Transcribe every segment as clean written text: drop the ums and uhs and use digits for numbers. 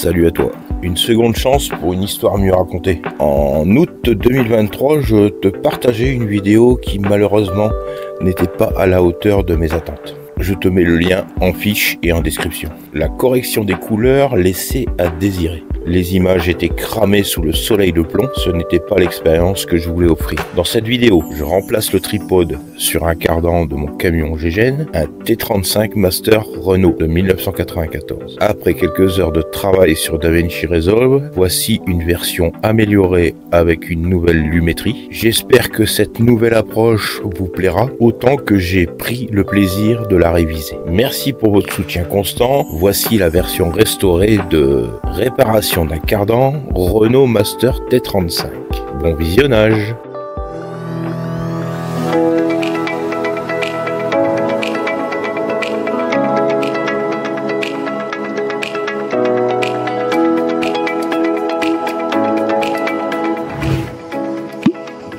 Salut à toi. Une seconde chance pour une histoire mieux racontée. En août 2023, je te partageais une vidéo qui malheureusement n'était pas à la hauteur de mes attentes. Je te mets le lien en fiche et en description. La correction des couleurs laissait à désirer. Les images étaient cramées sous le soleil de plomb, ce n'était pas l'expérience que je voulais offrir. Dans cette vidéo, je remplace le tripode sur un cardan de mon camion Gégène, un T35 Master Renault de 1994. Après quelques heures de travail sur DaVinci Resolve, voici une version améliorée avec une nouvelle lumétrie. J'espère que cette nouvelle approche vous plaira autant que j'ai pris le plaisir de la réviser. Merci pour votre soutien constant. Voici la version restaurée de réparation d'un cardan Renault Master T35. Bon visionnage.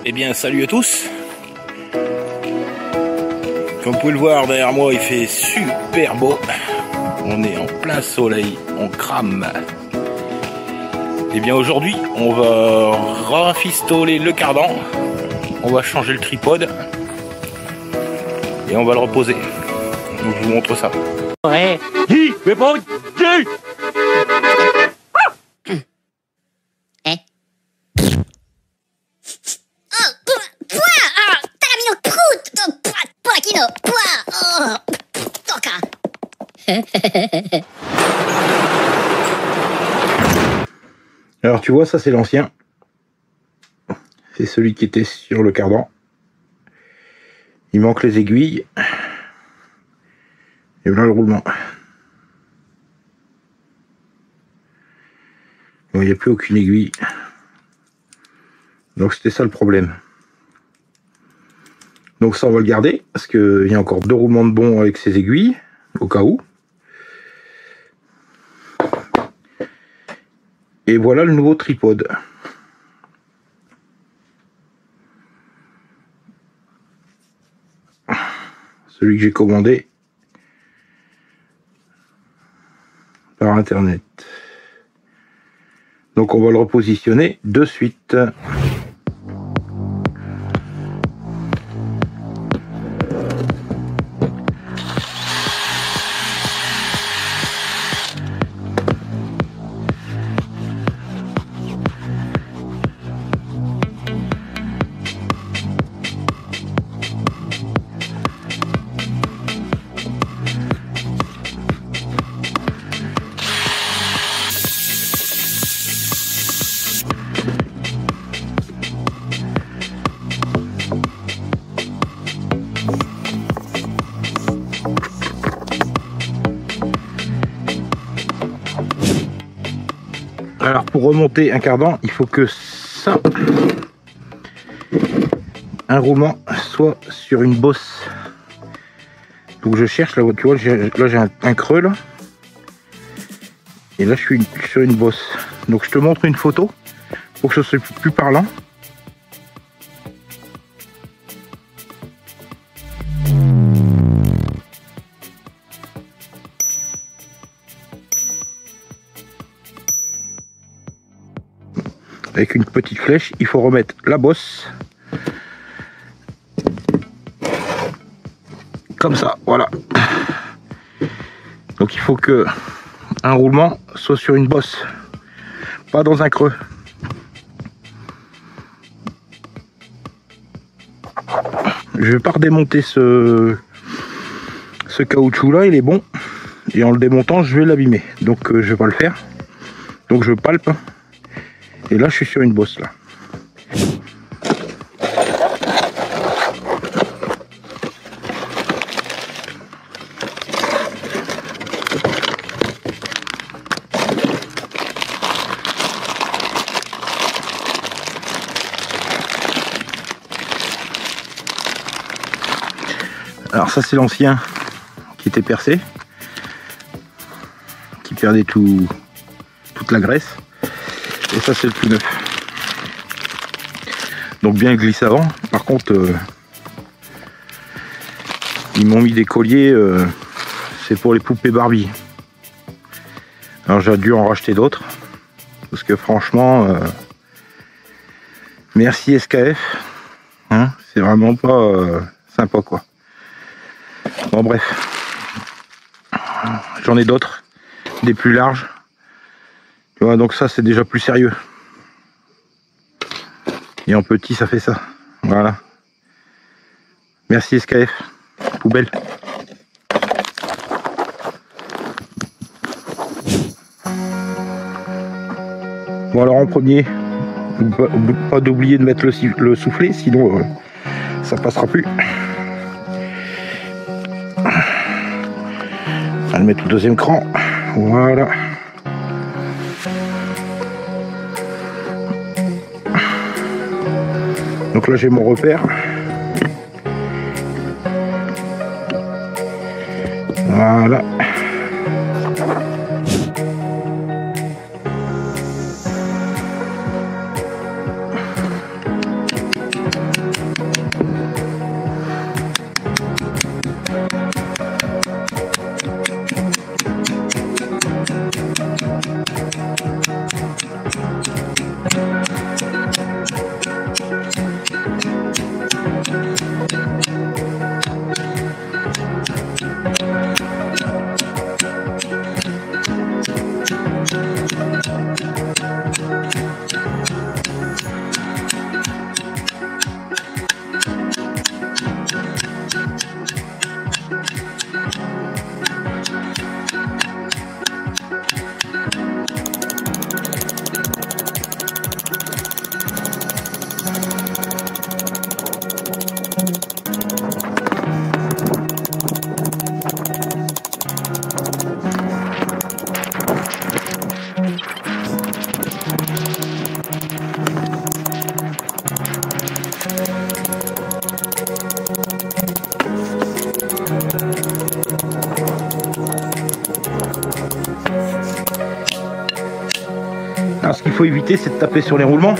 Eh bien, salut à tous. Comme vous pouvez le voir derrière moi, il fait super beau. On est en plein soleil, on crame. Et bien aujourd'hui, on va rafistoler le cardan. On va changer le tripode. Et on va le reposer. Donc, je vous montre ça. Ouais. Mais bon Dieu. Alors tu vois, ça c'est l'ancien. C'est celui qui était sur le cardan. Il manque les aiguilles. Et voilà le roulement. Bon, il n'y a plus aucune aiguille. Donc c'était ça le problème. Donc ça on va le garder, parce qu'il y a encore 2 roulements de bon avec ces aiguilles, au cas où. Et voilà le nouveau tripode. Celui que j'ai commandé par internet. Donc on va le repositionner de suite. Alors pour remonter un cardan, il faut que ça, un roulement soit sur une bosse. Donc je cherche, là tu vois, là j'ai un creux là. Et là je suis sur une bosse. Donc je te montre une photo pour que ce soit plus parlant. Avec une petite flèche, il faut remettre la bosse comme ça, voilà. Donc il faut que un roulement soit sur une bosse, pas dans un creux. Je vais pas redémonter ce caoutchouc là, il est bon, et en le démontant je vais l'abîmer, donc je vais pas le faire. Donc je palpe. Et là, je suis sur une bosse, là. Alors ça, c'est l'ancien qui était percé, qui perdait toute la graisse. Et ça c'est le plus neuf. Donc bien glisse avant. Par contre ils m'ont mis des colliers, c'est pour les poupées Barbie. Alors j'ai dû en racheter d'autres. Parce que franchement, merci SKF. Hein, c'est vraiment pas sympa quoi. Bon bref. J'en ai d'autres. Des plus larges. Tu vois, donc ça c'est déjà plus sérieux. Et en petit ça fait ça. Voilà. Merci SKF. Poubelle. Bon alors en premier, pas d'oublier de mettre le soufflet, sinon ça passera plus. On va le mettre au deuxième cran. Voilà. Donc là j'ai mon repère. Voilà. Alors ce qu'il faut éviter, c'est de taper sur les roulements.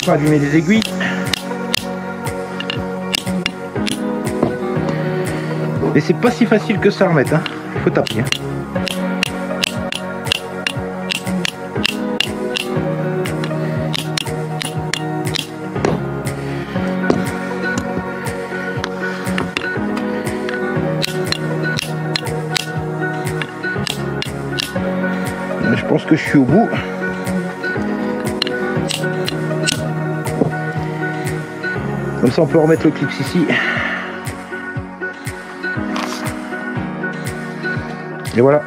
Pas allumer des aiguilles. Et c'est pas si facile que ça à remettre, hein. Il faut taper. Hein. Je pense que je suis au bout. Comme ça on peut remettre le clip ici. Et voilà.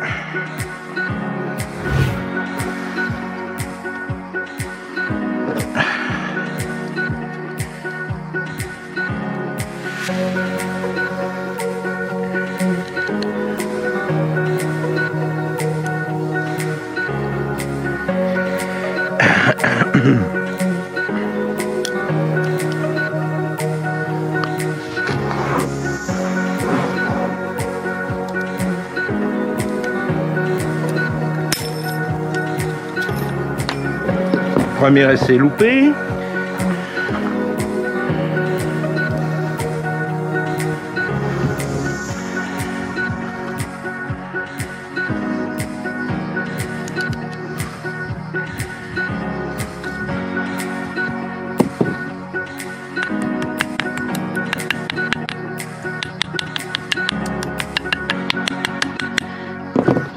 Premier essai loupé.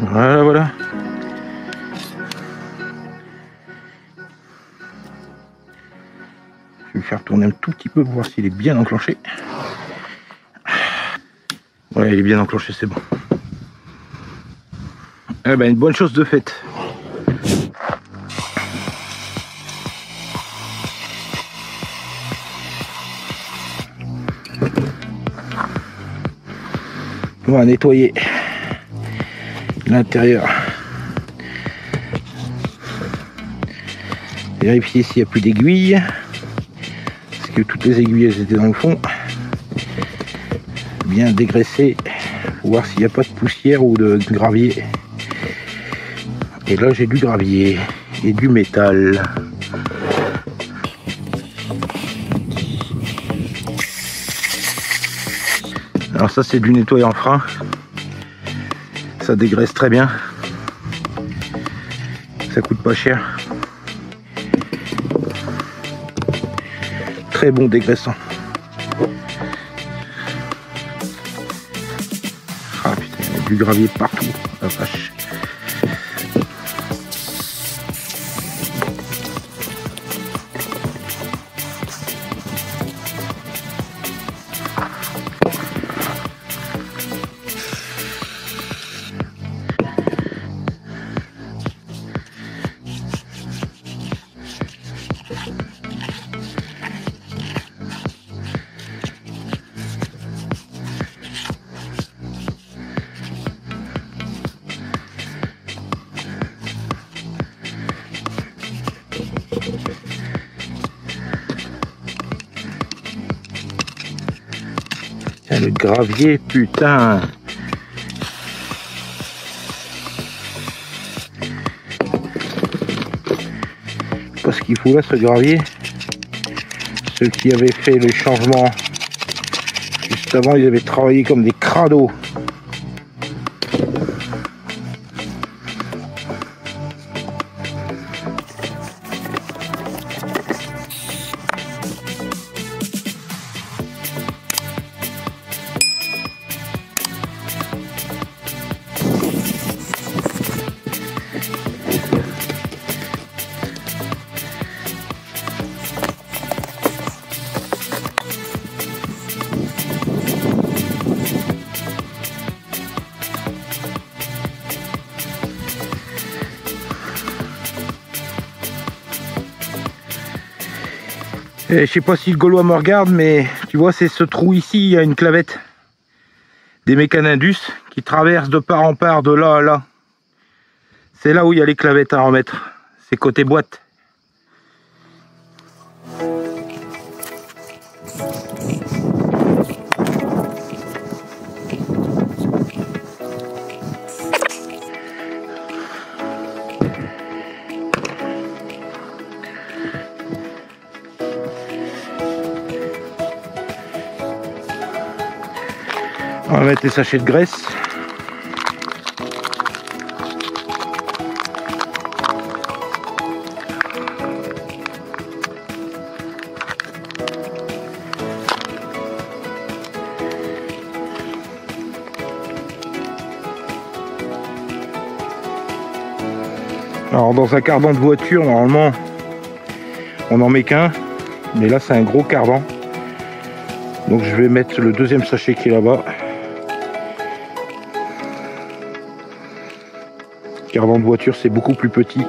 Voilà, voilà. Je vais faire tourner un tout petit peu pour voir s'il est bien enclenché. Ouais, il est bien enclenché, c'est bon. Eh ben, une bonne chose de faite. On va nettoyer l'intérieur. Vérifier s'il n'y a plus d'aiguilles. Parce que toutes les aiguilles elles étaient dans le fond. Bien dégraisser. Pour voir s'il n'y a pas de poussière ou de gravier. Et là j'ai du gravier et du métal. Alors ça c'est du nettoyant frein. Ça dégraisse très bien. Ça coûte pas cher. Très bon dégraissant. Ah putain, il y a du gravier partout, la vache. Tiens, le gravier, putain. Je sais pas ce qu'il fout là, ce gravier. Ceux qui avaient fait le changement juste avant, ils avaient travaillé comme des crados. Et je sais pas si le Gaulois me regarde, mais tu vois, c'est ce trou ici, il y a une clavette des Mécanindus qui traverse de part en part, de là à là. C'est là où il y a les clavettes à remettre. C'est côté boîte. On va mettre les sachets de graisse. Alors dans un cardan de voiture, normalement, on n'en met qu'un. Mais là, c'est un gros cardan. Donc je vais mettre le deuxième sachet qui est là-bas. Cardan de voiture, c'est beaucoup plus petit.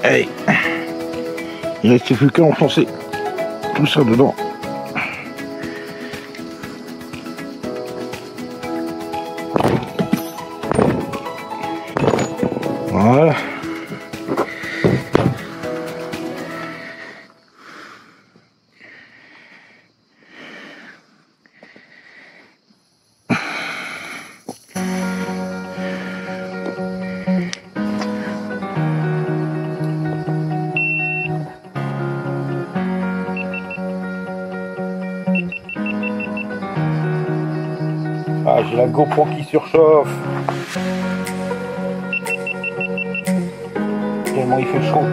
Allez, il ne reste plus qu'à enfoncer tout ça dedans. Voilà. Ah, j'ai la GoPro qui surchauffe. Tellement il fait chaud.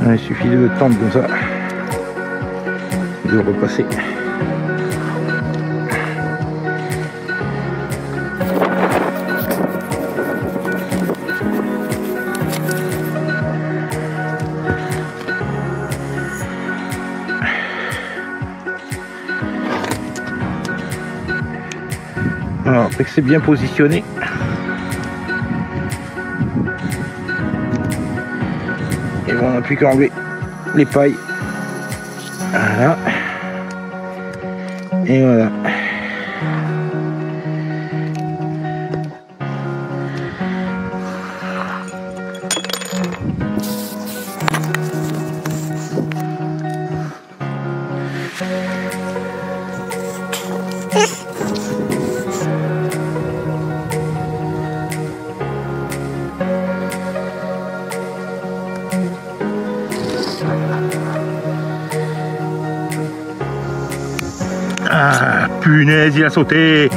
Il suffit de le tendre comme ça, de repasser. Alors, après que c'est bien positionné, et bon, on n'a plus qu'à enlever les pailles. Voilà. Et voilà. Ah, punaise, il a sauté.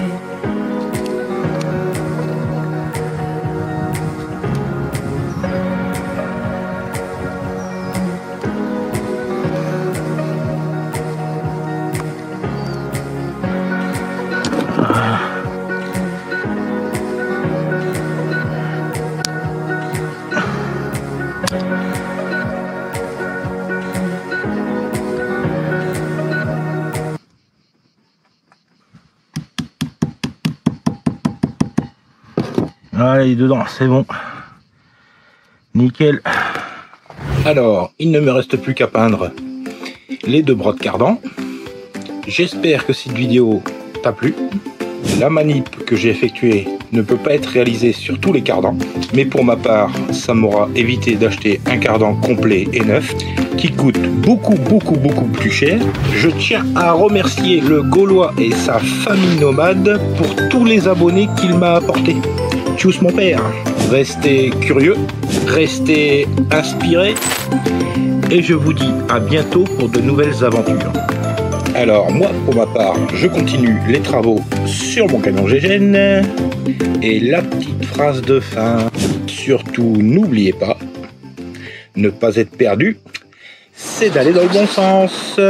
Allez, dedans, c'est bon. Nickel. Alors, il ne me reste plus qu'à peindre les deux bras de cardan. J'espère que cette vidéo t'a plu. La manip que j'ai effectuée ne peut pas être réalisée sur tous les cardans, mais pour ma part, ça m'aura évité d'acheter un cardan complet et neuf qui coûte beaucoup plus cher. Je tiens à remercier le Gaulois et sa famille nomade pour tous les abonnés qu'il m'a apportés. Tchuss mon père. Restez curieux, restez inspirés et je vous dis à bientôt pour de nouvelles aventures. Alors moi, pour ma part, je continue les travaux sur mon camion Gégène. Et la petite phrase de fin, surtout n'oubliez pas, ne pas être perdu, c'est d'aller dans le bon sens.